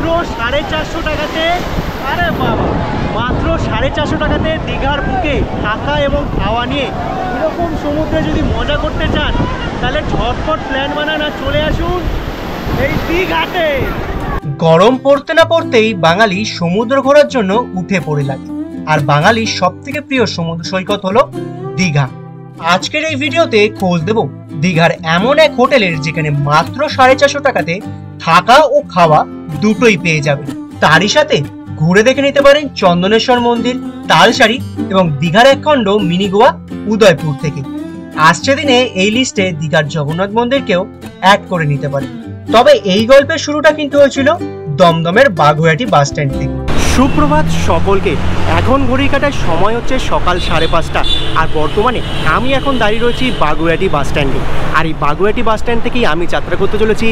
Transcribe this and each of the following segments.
450 টাকাতে, আরে বাবা, মাত্র 450 টাকাতে দীঘার বুকে থাকা এবং খাওয়া নিয়ে এরকম সমুদ্রে যদি মজা করতে চান তাহলে ঝটপট প্ল্যান বানান আর চলে আসুন এই দীঘাতে। গরম পড়তে না পড়তেই বাঙালি সমুদ্র ঘোরার জন্য উঠে পড়ে লাগে, আর বাঙালির সব থেকে প্রিয় সমুদ্র সৈকত হলো দীঘা। আজকের এই ভিডিওতে খোঁজ দেব দীঘার এমন এক হোটেলের যেখানে মাত্র 450 টাকাতে থাকা ও খাওয়া দুটোই পেয়ে যাবে। তারই সাথে ঘুরে দেখে নিতে পারেন চন্দনেশ্বর মন্দির, তালসারি এবং দীঘার এক খণ্ড মিনি গোয়া উদয়পুর থেকে। আসছে দিনে এই লিস্টে দীঘার জগন্নাথ মন্দিরকেও অ্যাড করে নিতে পারেন। তবে এই গল্পের শুরুটা কিন্তু হয়েছিল দমদমের বাগুইআটি বাস স্ট্যান্ড থেকে। সুপ্রভাত সকলকে। এখন ঘড়ি কাটার সময় হচ্ছে সকাল 5:30, আর বর্তমানে আমি এখন দাঁড়িয়ে রয়েছি বাগুইআটি বাস স্ট্যান্ডে। আর এই বাগুইআটি বাস স্ট্যান্ড থেকেই আমি যাত্রা করতে চলেছি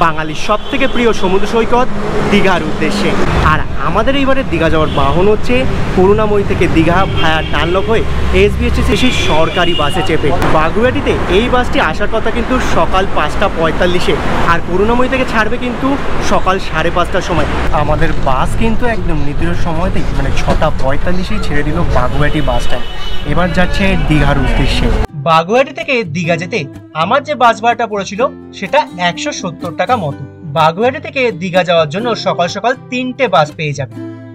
বাঙালির সব থেকে প্রিয় সমুদ্র সৈকত দীঘার উদ্দেশ্যে। আর আমাদের এইবারে দীঘা যাওয়ার বাহন হচ্ছে করুণাময়ী থেকে দীঘা ভায়া ডানলপ হয়ে এসবিএসটিসি সরকারি বাসে চেপে। বাগুইআটিতে এই বাসটি আসার কথা কিন্তু সকাল 5:45-এ, আর করুণাময়ী থেকে ছাড়বে কিন্তু সকাল 5:30টার সময়। আমাদের বাস কিন্তু একদম নির্দিষ্ট সময়তেই মানে 6:45-এই ছেড়ে দিল বাগুইআটি বাস স্ট্যান্ড। এবার যাচ্ছে দীঘার উদ্দেশ্যে। বাগুইআটি থেকে দীঘা যেতে আমার যে বাস ভাড়াটা পড়েছিল সেটা 170 টাকা মতো। বাগুইআটি থেকে দীঘা যাওয়ার জন্য সকাল সকাল 3টে বাস পেয়ে যাবে,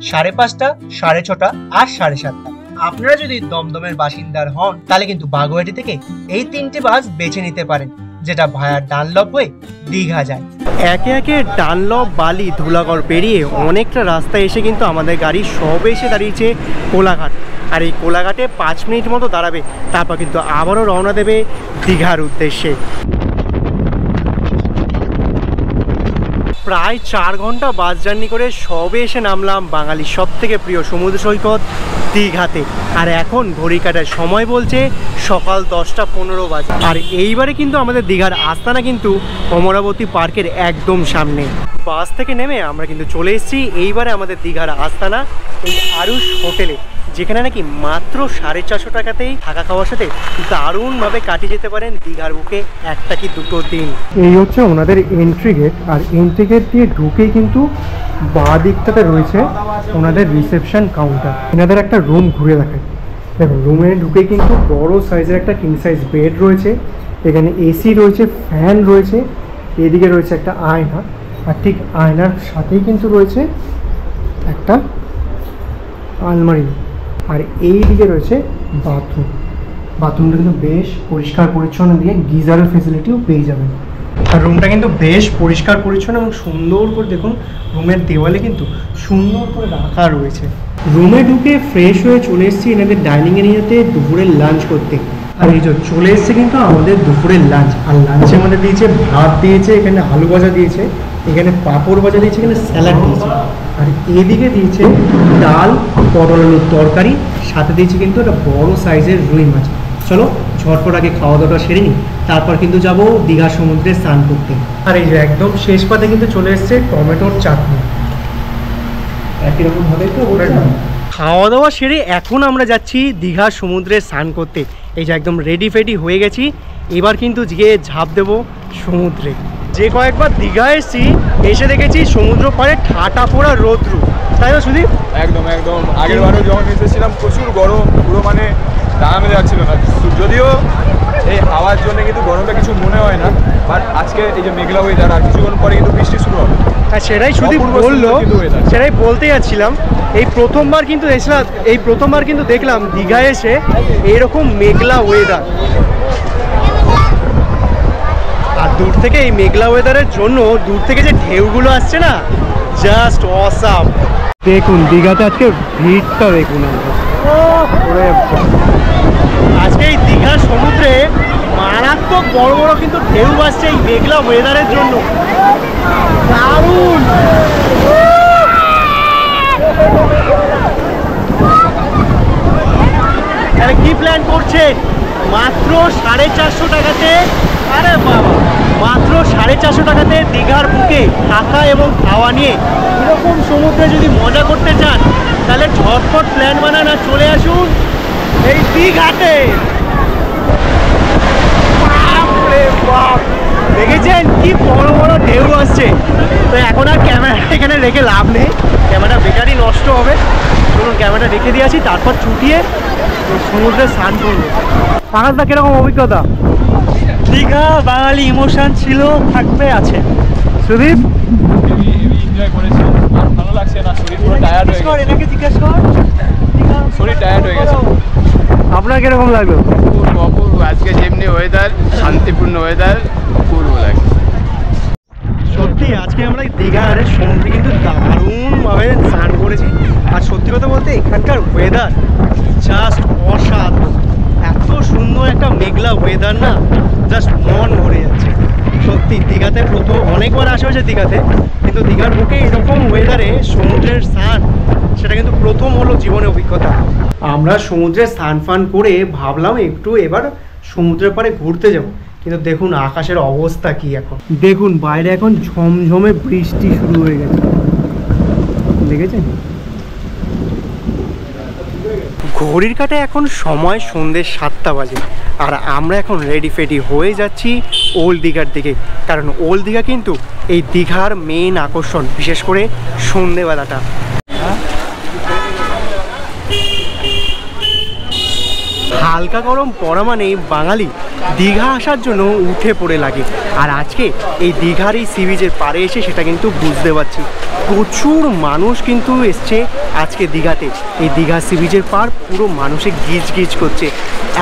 5:30, 6:30 আর 7:30। আপনারা যদি দমদমের বাসিন্দার হন তাহলে কিন্তু বাগুইআটি থেকে এই 3টে বাস বেছে নিতে পারেন, যেটা ভায়া ডানলপ হয়ে দীঘা যায়। একে একে ডানলপ, বালি, ধুলাগড় পেরিয়ে অনেকটা রাস্তায় এসে কিন্তু আমাদের গাড়ি সবে এসে দাঁড়িয়েছে কোলাঘাট। আর এই কোলাঘাটে 5 মিনিট মতো দাঁড়াবে, তারপর কিন্তু আবারও রওনা দেবে দীঘার উদ্দেশ্যে। প্রায় 4 ঘন্টা বাস জার্নি করে সবে এসে নামলাম বাঙালির সব থেকে প্রিয় সমুদ্র সৈকত দীঘাতে। আর এখন ঘড়ি কাটার সময় বলছে সকাল 10:15 বাজে। আর এইবারে কিন্তু আমাদের দীঘার আস্তানা কিন্তু অমরাবতী পার্কের একদম সামনে। বাস থেকে নেমে আমরা কিন্তু চলে এসেছি এইবারে আমাদের দীঘার আস্তানা এই আরুষ হোটেলে, যেখানে নাকি মাত্র 450 টাকাতেই থাকা খাওয়ার সাথে দারুণভাবে কাটিয়ে যেতে পারেন দীঘার বুকে 1টা কি 2টো দিন। এই হচ্ছে ওনাদের এন্ট্রি গেট, আর এন্ট্রি গেট দিয়ে ঢুকেই কিন্তু বাঁ দিকটাতে রয়েছে ওনাদের রিসেপশন কাউন্টার। এনাদের একটা রুম ঘুরে দেখায়। দেখো, রুমে ঢুকে কিন্তু বড় সাইজের একটা কিং সাইজ বেড রয়েছে, এখানে এসি রয়েছে, ফ্যান রয়েছে, এদিকে রয়েছে একটা আয়না, আর ঠিক আয়নার সাথেই কিন্তু রয়েছে একটা আলমারি, আর এই দিকে রয়েছে বাথরুম। বাথরুমটা কিন্তু বেশ পরিষ্কার পরিচ্ছন্ন দিয়ে গিজারের ফেসিলিটিও পেয়ে যাবেন। আর রুমটা কিন্তু বেশ পরিষ্কার পরিচ্ছন্ন এবং সুন্দর করে দেখুন রুমের দেওয়ালে কিন্তু সুন্দর করে রাখা রয়েছে। রুমে ঢুকে ফ্রেশ হয়ে চলে এসেছি এনাদের ডাইনিং এরিয়াতে দুপুরের লাঞ্চ করতে। আর এই যে চলে এসছে কিন্তু আমাদের দুপুরের লাঞ্চ। আর লাঞ্চে আমাদের দিয়েছে ভাত দিয়েছে, এখানে আলু ভাজা দিয়েছে, এখানে পাঁপড় ভাজা দিয়েছে, এখানে স্যালাড দিয়েছে, আর এদিকে দিয়েছে ডাল, পটল আলুর তরকারি, সাথে দিয়েছে কিন্তু একটা বড় সাইজের রুই মাছ। চলো ঝটপট আগে খাওয়া দাওয়াটা সেরে নিই, তারপর কিন্তু যাব দীঘা সমুদ্রে স্নান করতে। আর এই যে একদম শেষ পাতে কিন্তু চলে এসছে টমেটোর চাটনি। একই রকম ভাবে তো খাওয়া দাওয়া সেরে এখন আমরা যাচ্ছি দীঘা সমুদ্রে স্নান করতে। এই যে একদম রেডি ফেডি হয়ে গেছি, এবার কিন্তু গিয়ে ঝাঁপ দেবো সমুদ্রে। যে কয়েকবার দীঘা এসেছি এসে দেখেছি সমুদ্র পাড়ে ঠাটা পোড়া রৌদ্র, তাই না সুদীপ? একদম একদম। আগের বারও যখন এসেছিলাম প্রচুর গরম, পুরো মানে দামে যাচ্ছিল না। যদিও এই হাওয়ার জন্য কিন্তু গরমটা কিছু মনে হয় না, বাট আজকে এই যে মেঘলা ওয়েদার, আর কিছুক্ষণ পরে কিন্তু বৃষ্টি শুরু হবে। আর সেটাই সুদীপ বললো, সেটাই বলতে যাচ্ছিলাম। এই প্রথমবার কিন্তু দেখলাম দীঘায় এসে এইরকম মেঘলা ওয়েদার। আর দূর থেকে এই মেঘলা ওয়েদারের জন্য দূর থেকে যে ঢেউগুলো আসছে না, জাস্ট অসাম। দেখুন দীঘাতে আজকে ভিড়টা দেখুন। আজকে এই দীঘার সমুদ্রে মারাত্মক বড় বড় কিন্তু ঢেউ আসছে এই মেঘলা ওয়েদারের জন্য, দারুণ। তাহলে কি প্ল্যান করছেন? মাত্র 450 টাকাতে, আরে বাবা, মাত্র 450 টাকাতে দীঘার বুকে থাকা এবং খাওয়া নিয়ে এরকম সমুদ্রে যদি মজা করতে চান তাহলে ঝটপট প্ল্যান বানান আর চলে আসুন এই দীঘাতে। বাপ রে বাপ, দেখেছেন কি বড় বড় ঢেউ আসছে। তো এখন আর ক্যামেরা এখানে রেখে লাভ নেই, ক্যামেরা বেকারই নষ্ট হবে। চলুন ক্যামেরা রেখে দিয়ে আসি, তারপর ছুটিয়ে সমুদ্রে স্নান করবো। আকাশদা কিরকম অভিজ্ঞতা? দীঘা বাঙালি ইমোশন ছিল, থাকবে, আছে। সুদীপ এনজয় করেছি, আর ভালো লাগছে না, শরীর পুরো টায়ার্ড হয়ে গেছে। এনাকে জিজ্ঞেস কর, শরীর টায়ার্ড হয়ে গেছে। আপনার কিরকম লাগলো? অপূর্ব, আজকে যেমনি ওয়েদার, শান্তিপূর্ণ ওয়েদার, অপূর্ব লাগে। সত্যি আজকে আমরা দীঘার সমুদ্রে কিন্তু দারুণভাবে স্নান করেছি। আর সত্যি কথা বলতে এখানকার ওয়েদার জাস্ট অসাধারণ। এত সুন্দর একটা মেঘলা ওয়েদার না, জাস্ট মন ভরে যাচ্ছে। সত্যি দীঘাতে প্রথম অনেকবার আসা হয়েছে দীঘাতে, কিন্তু দীঘার বুকে এরকম ওয়েদারে সমুদ্রের স্নান সেটা কিন্তু প্রথম হলো জীবনের অভিজ্ঞতা। আমরা সমুদ্রে স্নান ফান করে ভাবলাম একটু এবার সমুদ্রের পাড়ে ঘুরতে যাব, কিন্তু দেখুন আকাশের অবস্থা কি। এখন দেখুন বাইরে এখন ঝমঝমে বৃষ্টি শুরু হয়ে গেছে, দেখেছেন? ঘড়ির কাঁটায় এখন সময় সন্ধ্যে 7টা বাজে, আর আমরা এখন রেডি ফেডি হয়ে যাচ্ছি ওল্ড দীঘার দিকে। কারণ ওল্ড দীঘা কিন্তু এই দীঘার মেইন আকর্ষণ, বিশেষ করে সন্ধ্যেবেলাটা। হালকা গরম পড়া মানেই বাঙালি দীঘা আসার জন্য উঠে পড়ে লাগে। আর আজকে এই দীঘার এই সি বিচের পাড়ে এসে সেটা কিন্তু বুঝতে পারছি, প্রচুর মানুষ কিন্তু এসছে আজকে দীঘাতে। এই দীঘা সি বিচের পাড় পুরো মানুষে গিজ গিজ করছে,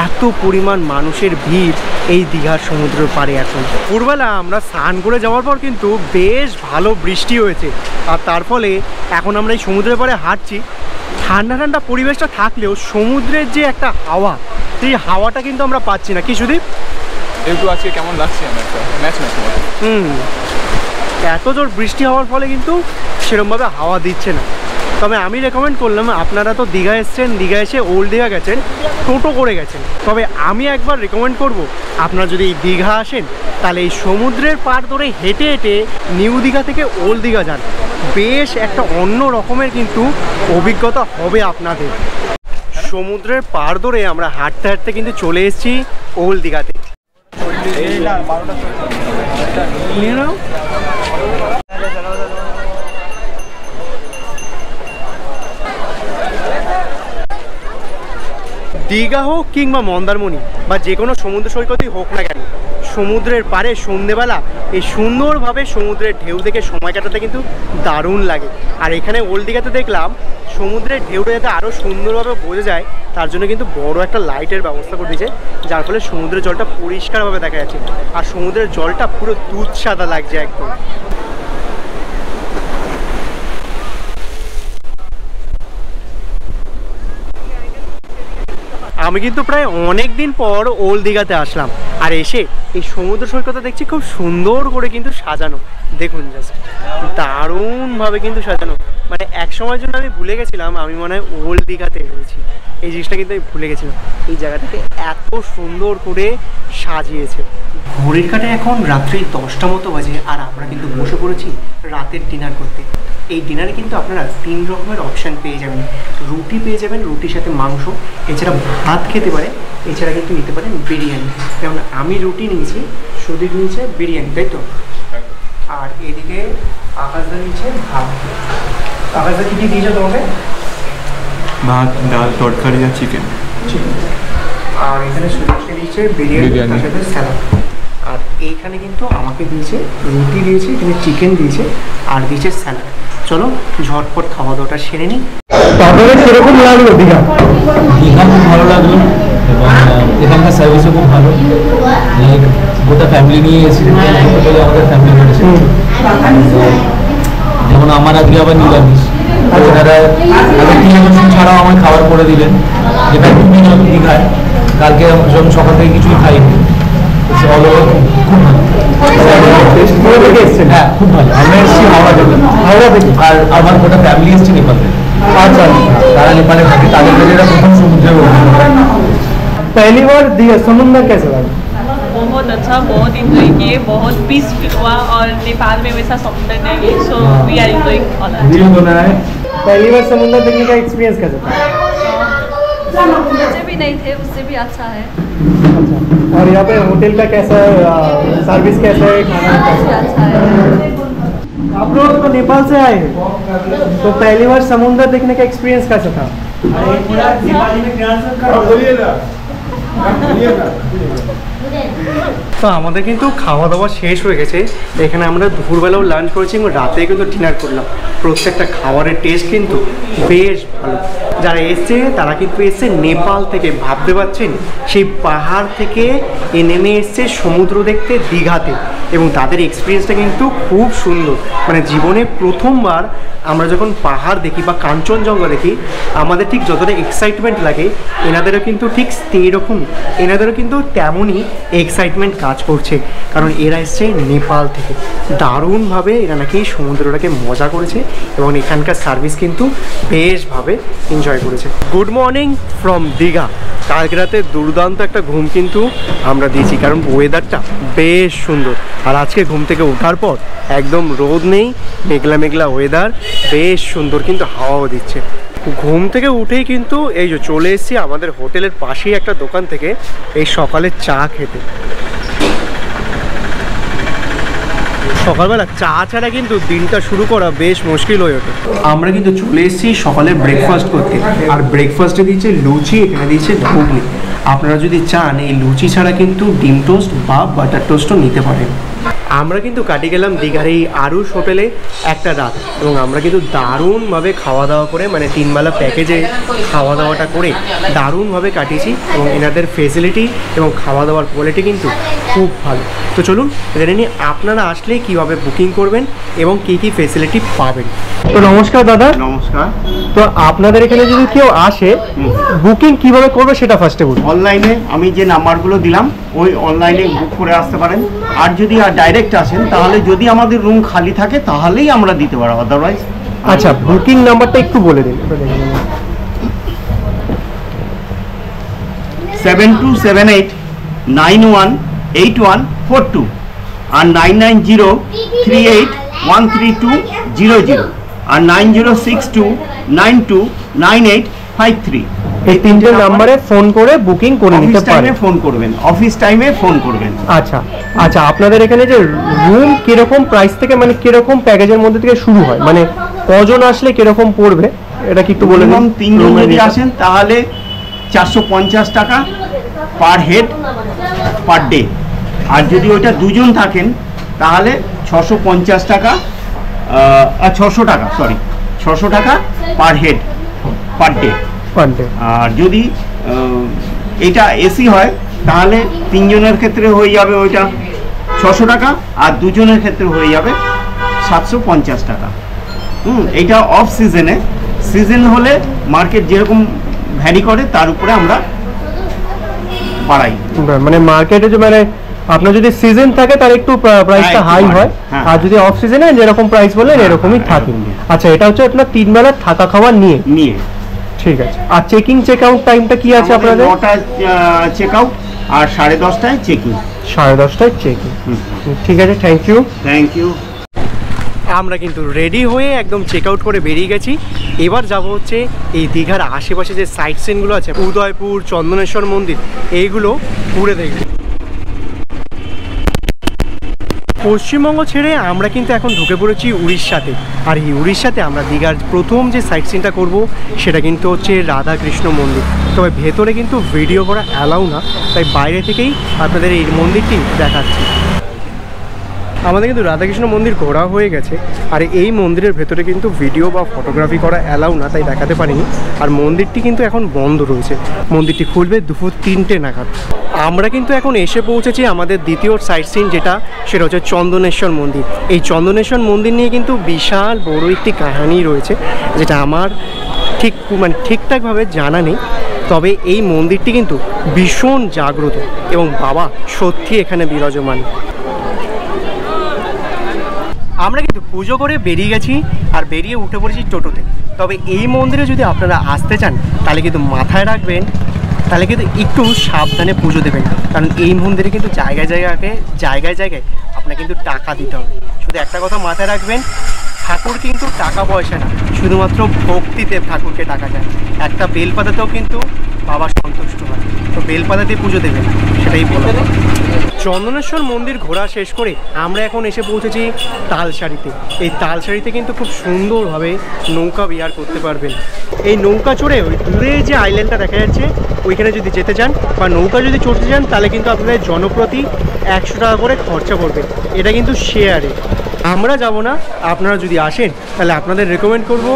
এত পরিমাণ মানুষের ভিড় এই দীঘার সমুদ্রের পাড়ে। এখন ভোরবেলা আমরা স্নান করে যাওয়ার পর কিন্তু বেশ ভালো বৃষ্টি হয়েছে, আর তার ফলে এখন আমরা এই সমুদ্রের পাড়ে হাঁটছি। ঠান্ডা ঠান্ডা পরিবেশটা থাকলেও সমুদ্রের যে একটা হাওয়া, সেই হাওয়াটা কিন্তু আমরা পাচ্ছি না। কি সুদীপ, একটু আজকে কেমন লাগছে আমার একটা ম্যাচ এত জোর বৃষ্টি হওয়ার ফলে কিন্তু সেরকমভাবে হাওয়া দিচ্ছে না। তবে আমি রেকমেন্ড করলাম, আপনারা তো দীঘা এসছেন, দীঘা এসে ওল্ড দীঘা গেছেন, টোটো করে গেছেন, তবে আমি একবার রেকমেন্ড করব, আপনারা যদি এই দীঘা আসেন তাহলে এই সমুদ্রের পাড় ধরে হেঁটে হেঁটে নিউ দীঘা থেকে ওল্ড দীঘা যান। বেশ একটা অন্য রকমের কিন্তু অভিজ্ঞতা হবে আপনাদের। সমুদ্রের পাড় ধরে আমরা হাঁটতে হাঁটতে কিন্তু চলে এসেছি ওল্ড দীঘাতে। দীঘা হোক কিংবা মন্দারমণি বা যে কোনো সমুদ্র সৈকতই হোক না কেন, সমুদ্রের পাড়ে সন্ধেবেলা এই সুন্দরভাবে সমুদ্রের ঢেউ দেখে সময় কাটাতে কিন্তু দারুণ লাগে। আর এখানে ওল্ড দীঘাতে দেখলাম সমুদ্রের ঢেউটা যাতে আরও সুন্দরভাবে বোঝা যায় তার জন্য কিন্তু বড় একটা লাইটের ব্যবস্থা করে দিয়েছে, যার ফলে সমুদ্রের জলটা পরিষ্কারভাবে দেখা যাচ্ছে। আর সমুদ্রের জলটা পুরো দুধ সাদা লাগছে একদম। আমি কিন্তু প্রায় অনেক দিন পর ওল্ড দীঘাতে আসলাম, আর এসে এই সমুদ্র সৈকতটা দেখছি খুব সুন্দর করে কিন্তু সাজানো। দেখুন জাস্ট দারুণভাবে কিন্তু সাজানো, মানে এক সময়ের জন্য আমি ভুলে গেছিলাম আমি মনে হয় ওল্ড দীঘাতে রয়েছি। এই জিনিসটা কিন্তু আমি ভুলে গেছিলাম, এই জায়গাটাকে এত সুন্দর করে সাজিয়েছে। ঘড়ির কাঁটায় এখন রাত্রি 10টা মতো বাজে, আর আমরা কিন্তু বসে পড়েছি রাতের ডিনার করতে। এই ডিনারে কিন্তু আপনারা 3 রকমের অপশান পেয়ে যাবেন। রুটি পেয়ে যাবেন, রুটির সাথে মাংস, এছাড়া ভাত খেতে পারে, এছাড়া কিন্তু নিতে পারেন বিরিয়ানি। যেমন আমি রুটি নিয়েছি, সুদীপ নিয়েছে বিরিয়ানি, তাই তো? আর এদিকে আকাশদা নিয়েছে ভাত। আকাশদা কী কী দিয়েছে তোমাকে? ভাত, ডাল, তরকারি আর চিকেন। আর এখানে সুদীপকে দিয়েছে বিরিয়ানি, তার সাথে স্যালাড। আর এইখানে কিন্তু আমাকে দিয়েছে রুটি দিয়েছে, এখানে চিকেন দিয়েছে আর দিয়েছে স্যালাড। চলো ঝটপট খাওয়া দাওয়াটা সেরে নিই। তারপরে সেরকম লাগলো দীঘা? দীঘা খুব ভালো লাগলো, এবং এখানকার সার্ভিসও খুব ভালো। গোটা ফ্যামিলি নিয়ে এসেছি, আমাদের ফ্যামিলি রয়েছে। যেমন আমার আজকে আবার নিরামিষ, ওনারা আগে 3 বছর ছাড়াও আমার খাবার করে দিলেন, যেটা খুবই দীঘায়। কালকে যখন সকাল থেকে কিছুই খাইনি, খুব ভালো। হ্যাঁ খুব ভালো। আমরা এসেছি হাওড়া থেকে, আর আমার গোটা ফ্যামিলি এসেছি নেপাল থেকে। আচ্ছা, তারা नेपाले থাকে, তাদের কাছে এটা প্রথম সমুদ্রের অভিজ্ঞতা। पहली बार समुद्र कैसा लगा? बहुत अच्छा, बहुत इंजॉय किए, बहुत पीस फील हुआ, और नेपाल में वैसा समुद्र नहीं है, so we are enjoying all. पहली बार समुद्र देखने का एक्सपीरियंस कैसा था? मुझे भी नहीं थे, उससे भी अच्छा है। अच्छा, और यहाँ पे होटल का कैसा है, सर्विस कैसा है, खाना कैसा है? आप लोग तो नेपाल से आए हैं, तो पहली बार समुद्र देखने का एक्सपीरियंस कैसा था? তো আমাদের কিন্তু খাওয়া দাওয়া শেষ হয়ে গেছে। এখানে আমরা দুপুরবেলাও লাঞ্চ করেছি এবং রাতে কিন্তু ডিনার করলাম। প্রত্যেকটা খাবারের টেস্ট কিন্তু বেশ ভালো। যারা এসছে তারা কিন্তু এসছে নেপাল থেকে, ভাবতে পারছেন সেই পাহাড় থেকে নেমে এসছে সমুদ্র দেখতে দীঘাতে, এবং তাদের এক্সপিরিয়েন্সটা কিন্তু খুব সুন্দর। মানে জীবনে প্রথমবার আমরা যখন পাহাড় দেখি বা কাঞ্চনজঙ্ঘা দেখি, আমাদের ঠিক যতটা এক্সাইটমেন্ট লাগে এনাদেরও কিন্তু ঠিক সেই রকম, এনাদেরও কিন্তু তেমনই এক্সাইটমেন্ট কাজ করছে, কারণ এরা এসছে নেপাল থেকে। দারুণভাবে এরা নাকি সমুদ্রটাকে মজা করেছে এবং এখানকার সার্ভিস কিন্তু বেশভাবে এনজয় করেছে। Good morning from Digha. কালকে রাতে দুর্দান্ত একটা ঘুম কিন্তু আমরা দিয়েছি, কারণ ওয়েদারটা বেশ সুন্দর। আর আজকে ঘুম থেকে ওঠার পর একদম রোদ নেই, মেঘলা মেঘলা ওয়েদার, বেশ সুন্দর কিন্তু হাওয়াও দিচ্ছে। ঘুম থেকে উঠেই কিন্তু এই যে চলে এসেছি আমাদের হোটেলের পাশেই একটা দোকান থেকে এই সকালে চা খেতে। সকালবেলা চা ছাড়া কিন্তু দিনটা শুরু করা বেশ মুশকিল হয়ে ওঠে। আমরা কিন্তু চলে এসেছি সকালে ব্রেকফাস্ট করতে, আর ব্রেকফাস্টে দিয়েছে লুচি, এখানে দিয়েছে ঘুগনি। আপনারা যদি চান এই লুচি ছাড়া কিন্তু ডিম টোস্ট বা বাটার টোস্টও নিতে পারেন। আমরা কিন্তু কাটিয়ে গেলাম দীঘার এই আরুষ হোটেলে একটা রাত, এবং আমরা কিন্তু দারুণভাবে খাওয়া দাওয়া করে, মানে 3 বেলা প্যাকেজে খাওয়া দাওয়াটা করে দারুণভাবে কাটিয়েছি, এবং এনাদের ফেসিলিটি এবং খাওয়া দাওয়ার কোয়ালিটি কিন্তু খুব ভালো। তো চলুন জেনে নিই আপনারা আসলে কীভাবে বুকিং করবেন এবং কী কী ফেসিলিটি পাবেন। তো নমস্কার দাদা। নমস্কার। তো আপনাদের এখানে যদি কেউ আসে, বুকিং কিভাবে করবে সেটা ফার্স্টে বলুন। অনলাইনে আমি যে নাম্বারগুলো দিলাম ওই অনলাইনে বুক করে আসতে পারেন, আর যদি ডাইরেক্ট আসেন তাহলে যদি আমাদের রুম খালি থাকে তাহলেই আমরা দিতে পারবো, আদারওয়াইজ। আচ্ছা, বুকিং নাম্বারটা একটু বলে দিন। 7278918142 আর 9903813200 আর 9062929853। এই তিনটে নাম্বারে ফোন করে বুকিং করে নিতে পারেন। ফোন করবেন, অফিস টাইমে ফোন করবেন। আচ্ছা আচ্ছা, আপনাদের এখানে যে রুম কিরকম প্রাইস থেকে, মানে কিরকম প্যাকেজের মধ্যে থেকে শুরু হয়, মানে কজন আসলে কিরকম পড়বে এটা কি একটু বলে দিন। 3 জন যদি আসেন তাহলে 450 টাকা পার হেড পার ডে, আর যদি ওইটা 2 জন থাকেন তাহলে 650 টাকা, 600 টাকা, সরি 600 টাকা পার হেড পার ডে। আর যদি এটা এসি হয় তাহলে 3 জনের ক্ষেত্রে হয়ে যাবে ওইটা 600 টাকা, আর 2 জনের ক্ষেত্রে হয়ে যাবে 750 টাকা। এইটা অফ সিজনে, সিজন হলে মার্কেট যেরকম ভ্যারি করে তার উপরে আমরা বাড়াই। মানে মার্কেটে যে, মানে আপনার যদি সিজন থাকে তার একটু প্রাইসটা হাই হয়, আর যদি অফ সিজনে যেরকম প্রাইস বলেন এরকমই থাকে। আচ্ছা, এটা হচ্ছে আপনার 3 বেলা থাকা খাওয়া নিয়ে। ঠিক আছে। আর চেকিং চেক আউট টাইমটা কি আছে আপনাদের? 9টায় চেক আউট আর 10:30টায় চেকিং। 10:30টায় চেকিং। ঠিক আছে, থ্যাংক ইউ। Thank you. আমরা কিন্তু রেডি হয়ে একদম চেক আউট করে বেরিয়ে গেছি। এবার যাব হচ্ছে এই দীঘার আশেপাশে যে সাইট সিনগুলো আছে, উদয়পুর, চন্দনেশ্বর মন্দির, এইগুলো ঘুরে দেখব। পশ্চিমবঙ্গ ছেড়ে আমরা কিন্তু এখন ঢুকে পড়েছি উড়িষ্যাতে, আর এই উড়িষ্যাতে আমরা দীঘার প্রথম যে সাইট সিনটা করব সেটা কিন্তু হচ্ছে রাধাকৃষ্ণ মন্দির। তবে ভেতরে কিন্তু ভিডিও করা অ্যালাউ না, তাই বাইরে থেকেই আপনাদের এই মন্দিরটি দেখাচ্ছি। আমাদের কিন্তু রাধাকৃষ্ণ মন্দির ঘোরা হয়ে গেছে, আর এই মন্দিরের ভেতরে কিন্তু ভিডিও বা ফটোগ্রাফি করা অ্যালাউ না, তাই দেখাতে পারিনি। আর মন্দিরটি কিন্তু এখন বন্ধ রয়েছে, মন্দিরটি খুলবে দুপুর 3টে নাগাদ। আমরা কিন্তু এখন এসে পৌঁছেছি আমাদের দ্বিতীয় সাইট সিন, সেটা হচ্ছে চন্দনেশ্বর মন্দির। এই চন্দনেশ্বর মন্দির নিয়ে কিন্তু বিশাল বড় একটি কাহিনী রয়েছে, যেটা আমার ঠিকঠাকভাবে জানা নেই। তবে এই মন্দিরটি কিন্তু ভীষণ জাগ্রত এবং বাবা সত্যি এখানে বিরাজমান। আমরা কিন্তু পুজো করে বেরিয়ে গেছি, আর বেরিয়ে উঠে পড়েছি টোটোতে। তবে এই মন্দিরে যদি আপনারা আসতে চান তাহলে কিন্তু মাথায় রাখবেন, তাহলে কিন্তু একটু সাবধানে পুজো দেবেন, কারণ এই মন্দিরে কিন্তু জায়গায় জায়গায় আপনার কিন্তু টাকা দিতে হবে। শুধু একটা কথা মাথায় রাখবেন, ঠাকুর কিন্তু টাকা পয়সা না, শুধুমাত্র ভক্তিতে ঠাকুরকে টাকা যায়। একটা বেলপাতাতেও কিন্তু বাবা সন্তুষ্ট হয়। তো বেলপাতা দিয়ে পুজো দেবেন, সেটাই বলবেন। চন্দনেশ্বর মন্দির ঘোরা শেষ করে আমরা এখন এসে পৌঁছেছি তালসারিতে। এই তালসারিতে কিন্তু খুব সুন্দরভাবে নৌকা বিহার করতে পারবেন। এই নৌকা চড়ে ওই দূরে যে আইল্যান্ডটা দেখা যাচ্ছে ওইখানে যদি যেতে চান বা নৌকা যদি চড়তে চান তাহলে কিন্তু আপনাদের জনপ্রতি 100 টাকা করে খরচা পড়বে। এটা কিন্তু শেয়ারে, আমরা যাব না। আপনারা যদি আসেন তাহলে আপনাদের রেকমেন্ড করব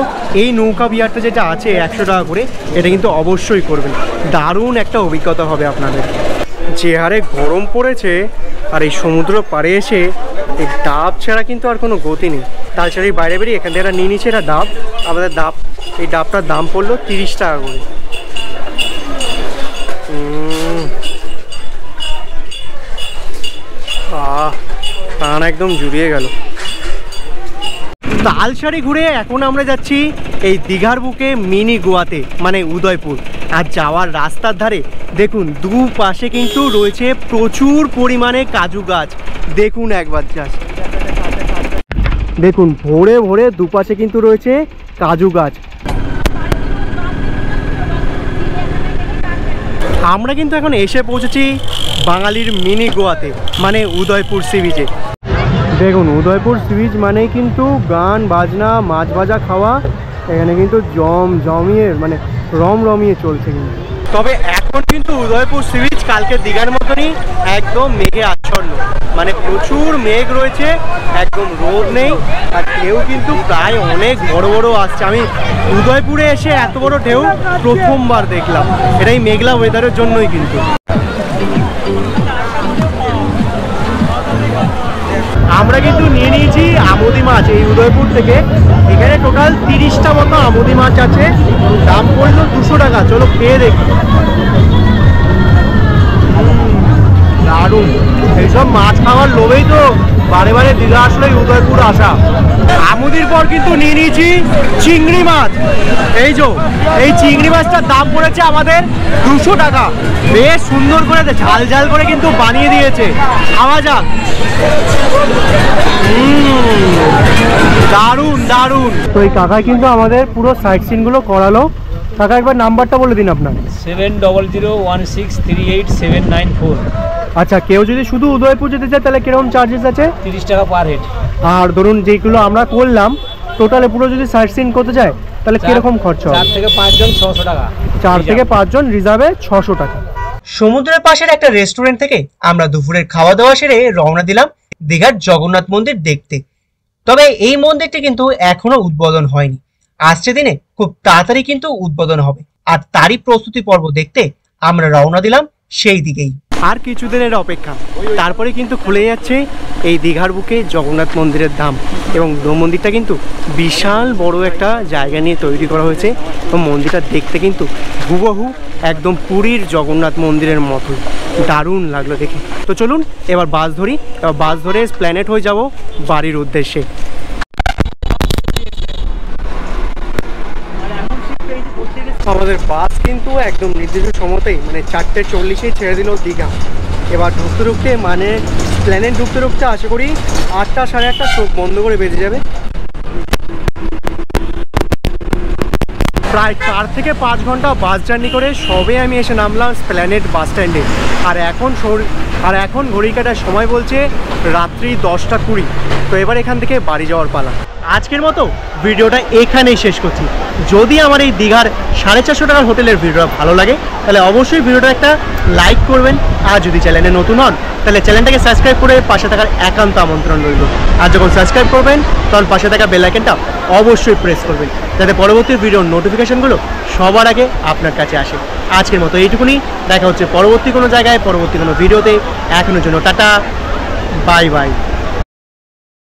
এই নৌকা বিহারটা যেটা আছে 100 টাকা করে, এটা কিন্তু অবশ্যই করবেন। দারুণ একটা অভিজ্ঞতা হবে আপনাদের। যে হারে গরম পড়েছে আর এই সমুদ্র পাড়ে এসে এই ডাব ছাড়া কিন্তু আর কোনো গতি নেই। তালসারির বাইরে বেরিয়ে এখান থেকে একটা নিয়ে নিচ্ছে এটা ডাব। আমাদের ডাব, এই ডাবটার দাম পড়লো 30 টাকা করে। প্রাণ একদম জুড়িয়ে গেল। তালসারি ঘুরে এখন আমরা যাচ্ছি এই দীঘার বুকে মিনি গোয়াতে, মানে উদয়পুর। আর যাওয়ার রাস্তার ধারে দেখুন দুপাশে কিন্তু রয়েছে প্রচুর পরিমাণে কাজু গাছ। দেখুন একবার জাস্ট দেখুন, ভোরে ভোরে দুপাশে কিন্তু রয়েছে কাজু গাছ। আমরা কিন্তু এখন এসে পৌঁছেছি বাঙালির মিনি গোয়াতে, মানে উদয়পুর সি বিচে। দেখুন উদয়পুর সি বিচ মানেই কিন্তু গান বাজনা, মাছ ভাজা খাওয়া। এখানে কিন্তু জমিয়ে মানে রমিয়ে চলছে কিন্তু। তবে এখন কিন্তু উদয়পুর সি বিচ কালকে দীঘার মতনই একদম মেঘে আচ্ছন্ন, মানে প্রচুর মেঘ রয়েছে, একদম রোদ নেই। আর ঢেউ কিন্তু প্রায় অনেক বড় বড় আসছে। আমি উদয়পুরে এসে এত বড় ঢেউ প্রথমবার দেখলাম। এটাই মেঘলা ওয়েদারের জন্যই কিন্তু। আমরা কিন্তু নিয়ে নিয়েছি আমুদি মাছ এই উদয়পুর থেকে। এখানে টোটাল 30টা মতো আমুদি মাছ আছে, দাম পড়লো 200 টাকা। চলো খেয়ে দেখি। দারুণ, এইসব মাছ খাওয়ার লোভেই তো বারে বারে দীঘা আসলে উদয়পুর আসা। আমুদির পর কিন্তু নিয়ে নিয়েছি চিংড়ি মাছ। এই চিংড়ি মাছটার দাম পড়েছে আমাদের 200 টাকা। বেশ সুন্দর করে ঝাল ঝাল করে কিন্তু বানিয়ে দিয়েছে, খাওয়া যাক। দারুণ দারুণ। তো এই কাকা কিন্তু আমাদের পুরো সাইট সিনগুলো করালো। কাকা একবার নাম্বারটা বলে দিন আপনার। 7001638794। আচ্ছা, কেউ যদি শুধু উদয়পুর যেতে চায় তাহলে কিরকম চার্জেস আছে? 30 টাকা পার হেড। আর ধরুন যেগুলো আমরা করলাম টোটালে পুরো যদি সাইট সিন করতে চায় তাহলে কিরকম খরচ? 4 থেকে 5 জন 600 টাকা। 4 থেকে 5 জন রিজার্ভে 600 টাকা। সমুদ্রের পাশের একটা রেস্টুরেন্ট থেকে আমরা দুপুরের খাওয়া দাওয়া সেরে রওনা দিলাম দীঘার জগন্নাথ মন্দির দেখতে। তবে এই মন্দিরটি কিন্তু এখনো উদ্বোধন হয়নি। আসছে দিনে খুব তাড়াতাড়ি কিন্তু উদ্বোধন হবে। আর তারই প্রস্তুতি পর্ব দেখতে আমরা রওনা দিলাম সেই দিকেই। আর কিছুদিনের অপেক্ষা, তারপরে কিন্তু খুলে যাচ্ছে এই দীঘার বুকে জগন্নাথ মন্দিরের ধাম। এবং মন্দিরটা কিন্তু বিশাল বড় একটা জায়গা নিয়ে তৈরি করা হয়েছে। তো মন্দিরটা দেখতে কিন্তু হুবহু একদম পুরীর জগন্নাথ মন্দিরের মতোই। দারুণ লাগলো দেখে। তো চলুন এবার বাস ধরি, এবার বাস ধরে এসপ্ল্যানেড হয়ে যাব বাড়ির উদ্দেশ্যে। আমাদের বাস কিন্তু একদম নির্দিষ্ট সময়তেই মানে 4:40 ছেড়ে দিল দীঘা। এবার ঢুকতে ঢুকতে মানে প্ল্যানে ঢুকতে ঢুকতে আশা করি 8টা সাড়ে 8টা চোখ বন্ধ করে বেজে যাবে। প্রায় 4 থেকে 5 ঘন্টা বাস জার্নি করে সবে আমি এসে নামলাম স্প্ল্যানেড বাস স্ট্যান্ডে। আর এখন ঘড়ি কাটার সময় বলছে রাত্রি 10:20। তো এবার এখান থেকে বাড়ি যাওয়ার পালা। আজকের মতো ভিডিওটা এখানেই শেষ করছি। যদি আমার এই দীঘার 450 টাকার হোটেলের ভিডিওটা ভালো লাগে তাহলে অবশ্যই ভিডিওটা একটা লাইক করবেন। আর যদি চ্যানেলে নতুন হন তাহলে চ্যানেলটাকে সাবস্ক্রাইব করে পাশে থাকার একান্ত আমন্ত্রণ রইল। আর যখন সাবস্ক্রাইব করবেন তখন পাশে থাকা বেল আইকনটা অবশ্যই প্রেস করবেন, যাতে পরবর্তী ভিডিওর নোটিফিকেশনগুলো সবার আগে আপনার কাছে আসে। আজকের মতো এইটুকুনি, দেখা হচ্ছে পরবর্তী কোনো জায়গায়, পরবর্তী কোনো ভিডিওতে। এখনের জন্য টাটা, বাই বাই।